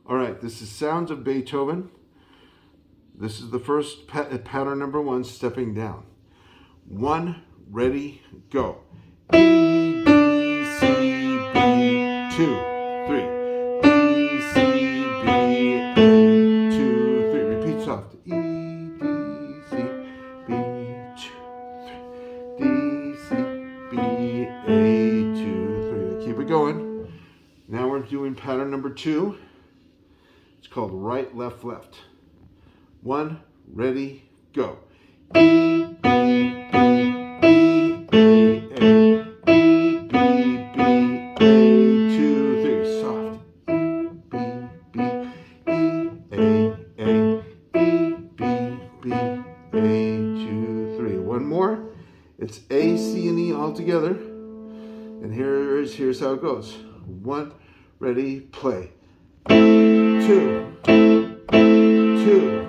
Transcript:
All right, this is Sounds of Beethoven. This is the first pattern number 1, stepping down. 1, ready, go. E, B, C, B, 2, 3. E, C, B, A, 2, 3. Repeat soft. E, D, C, B, 2, 3. D, C, B, A, 2, 3. Keep it going. Now we're doing pattern number 2. It's called right, left, left. 1, ready, go. E, B, B, E, A, A, E, B, B, A, 2, 3. Soft. E, B, B, E, A, A, E, B, B, A, 2, 3. One more. It's A, C, and E all together. And here's how it goes. 1, ready, play. 2, 2.